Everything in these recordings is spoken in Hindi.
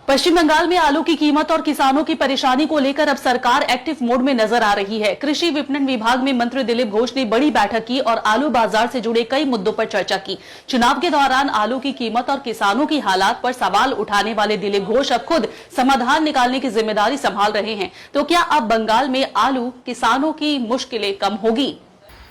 पश्चिम बंगाल में आलू की कीमत और किसानों की परेशानी को लेकर अब सरकार एक्टिव मोड में नजर आ रही है। कृषि विपणन विभाग में मंत्री दिलीप घोष ने बड़ी बैठक की और आलू बाजार से जुड़े कई मुद्दों पर चर्चा की। चुनाव के दौरान आलू की कीमत और किसानों की हालात पर सवाल उठाने वाले दिलीप घोष अब खुद समाधान निकालने की जिम्मेदारी संभाल रहे हैं। तो क्या अब बंगाल में आलू किसानों की मुश्किलें कम होगी?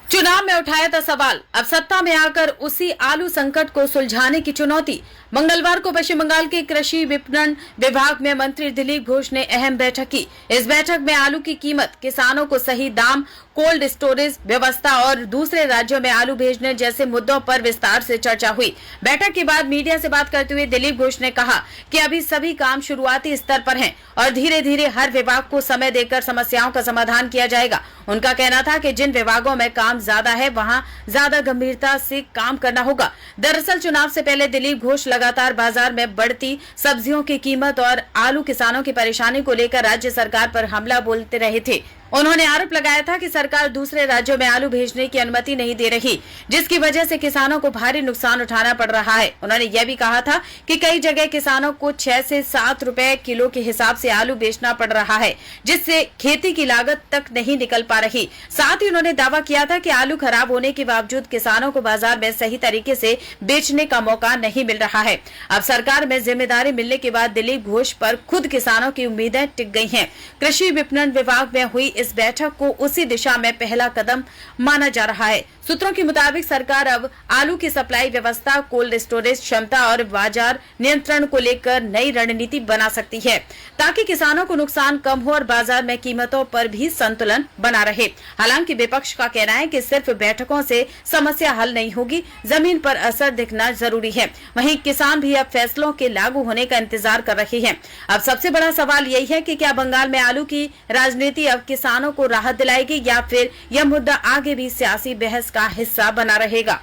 चुनाव में उठाया था सवाल, अब सत्ता में आकर उसी आलू संकट को सुलझाने की चुनौती। मंगलवार को पश्चिम बंगाल के कृषि विपणन विभाग में मंत्री दिलीप घोष ने अहम बैठक की। इस बैठक में आलू की कीमत, किसानों को सही दाम, कोल्ड स्टोरेज व्यवस्था और दूसरे राज्यों में आलू भेजने जैसे मुद्दों पर विस्तार से चर्चा हुई। बैठक के बाद मीडिया से बात करते हुए दिलीप घोष ने कहा कि अभी सभी काम शुरुआती स्तर पर हैं और धीरे धीरे हर विभाग को समय देकर समस्याओं का समाधान किया जाएगा। उनका कहना था कि जिन विभागों में काम ज्यादा है वहां ज्यादा गंभीरता से काम करना होगा। दरअसल चुनाव से पहले दिलीप घोष लगातार बाजार में बढ़ती सब्जियों की कीमत और आलू किसानों की परेशानी को लेकर राज्य सरकार पर हमला बोलते रहे थे। उन्होंने आरोप लगाया था कि सरकार दूसरे राज्यों में आलू भेजने की अनुमति नहीं दे रही, जिसकी वजह से किसानों को भारी नुकसान उठाना पड़ रहा है। उन्होंने यह भी कहा था कि कई जगह किसानों को 6 से 7 रुपए किलो के हिसाब से आलू बेचना पड़ रहा है, जिससे खेती की लागत तक नहीं निकल पा रही। साथ ही उन्होंने दावा किया था कि आलू खराब होने के बावजूद किसानों को बाजार में सही तरीके से बेचने का मौका नहीं मिल रहा है। अब सरकार में जिम्मेदारी मिलने के बाद दिलीप घोष पर खुद किसानों की उम्मीदें टिक गई हैं। कृषि विपणन विभाग में हुई इस बैठक को उसी दिशा में पहला कदम माना जा रहा है। सूत्रों के मुताबिक सरकार अब आलू की सप्लाई व्यवस्था, कोल्ड स्टोरेज क्षमता और बाजार नियंत्रण को लेकर नई रणनीति बना सकती है, ताकि किसानों को नुकसान कम हो और बाजार में कीमतों पर भी संतुलन बना रहे। हालांकि विपक्ष का कहना है कि सिर्फ बैठकों से समस्या हल नहीं होगी, जमीन पर असर दिखना जरूरी है। वहीं किसान भी अब फैसलों के लागू होने का इंतजार कर रहे हैं। अब सबसे बड़ा सवाल यही है कि क्या बंगाल में आलू की राजनीति अब किसानों को राहत दिलाएगी या फिर यह मुद्दा आगे भी सियासी बहस का हिस्सा बना रहेगा।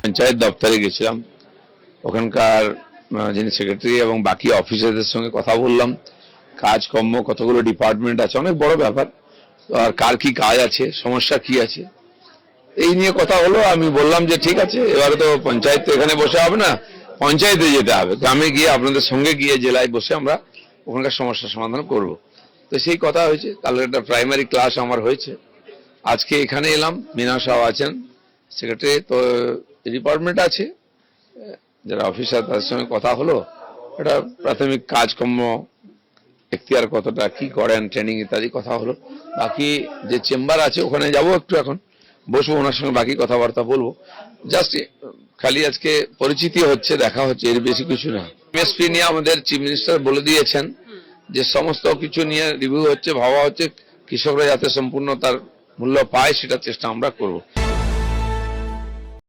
पंचायत दफ्तरे গেছিলাম, ওখানকার যিনি সেক্রেটারি এবং বাকি অফিসারদের সঙ্গে কথা বললাম। কাজকর্ম কতগুলো ডিপার্টমেন্ট আছে, অনেক বড় ব্যাপার, আর কার কি কাজ আছে, সমস্যা কি আছে, এই নিয়ে কথা হলো। আমি বললাম যে ঠিক আছে, এবারে তো পঞ্চায়েত তো এখানে বসে হবে না, পঞ্চায়েতে যেতে হবে, গ্রামে গিয়ে আপনাদের সঙ্গে গিয়ে জেলায় বসে আমরা ওখানকার সমস্যার সমাধান করব। তো সেই কথা হয়েছে। কাল একটা প্রাইমারি ক্লাস আমার হয়েছে, আজকে এখানে এলাম। মিনা সাহেব আছেন সেক্রেটারি, তো ডিপার্টমেন্ট আছে যারা অফিসার, তাদের সঙ্গে কথা হলো। এটা প্রাথমিক কাজকর্ম এখতিয়ার কতটা কি করেন, ট্রেনিং ইত্যাদি কথা হলো। বাকি যে চেম্বার আছে ওখানে যাবো, একটু এখন বসবো, ওনার সঙ্গে বাকি কথাবার্তা বলবো। জাস্ট খালি আজকে পরিচিতি হচ্ছে, দেখা হচ্ছে, এর বেশি কিছু না। এমএসপি নিয়ে আমাদের চিফ মিনিস্টার বলে দিয়েছেন যে সমস্ত কিছু নিয়ে রিভিউ হচ্ছে, ভাবা হচ্ছে, কৃষকরা যাতে সম্পূর্ণ তার মূল্য পায় সেটা চেষ্টা আমরা করব।